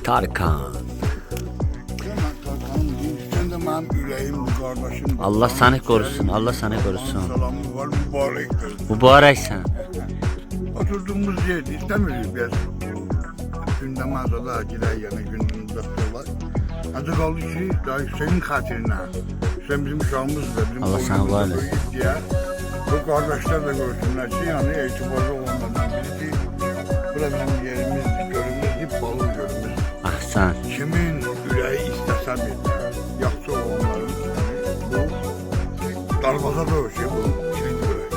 Tarkan. Sen de benim yüreğim, kardeşim. Allah seni korusun. Allah seni korusun. Selamı var, mübarektir. Mübarek sen. Oturduğumuz yerde istemiyoruz biz. Gündem azada gider yana gündemimizde var. Adı kaldı ki daha senin hatırına. Sen bizim uşağımızdır. Bizim Allah sana var eylesin. diye. Bu kardeşler de görsünler ki yani itibarlı olanlardan birisi. Burası bizim yerimiz, gölümüz, hep balı gölümüz. Ah sen. Kimin yüreği istese bir yaxşı olanların bu darbaza dövüşü bu kilit yürek.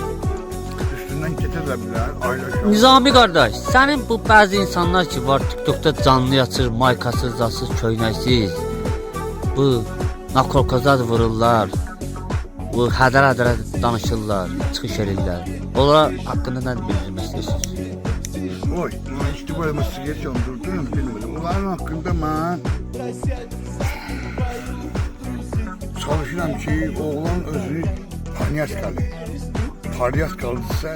Üstünden keçe de bilər, aile Nizami kardeş, senin bu bazı insanlar ki var TikTok'ta canlı açır, maykasız, zasız, köynəksiz. Bu nakolkazad vururlar. Bu hədər-hədərə danışırlar, çıxış edirlər. Onlar haqqında nə bildirmək istəyirsiniz? Oy, işte böyle meseleye yandırdım bilmedim. Onların hakkında ben çalışıram ki oğlan özünü Tanyas kalı. Tanyas kaldıysa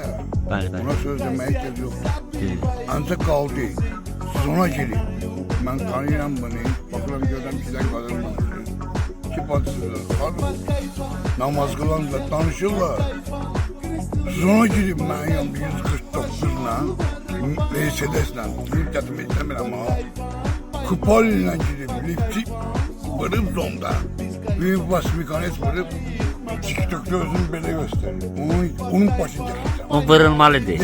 Bəli, bəli. ona söz demeye gerek yok. Deyil. Ancak kaldı. Siz ona gelin. Ben tanıyorum bunu. Bakıram görürüm sizden kalırım. Ki batısızlar. Kalın. Namaz kılanlar tanışırlar. Siz ona gelin ben yan 149'la. Mercedes'le. Gidip yatım istemiyorum ama. Kupayla gidip liftik varıp zonda. Büyük bas mekanet varıp TikTok'ta özünü böyle gösterir. Onun başında. O vurulmalıdır.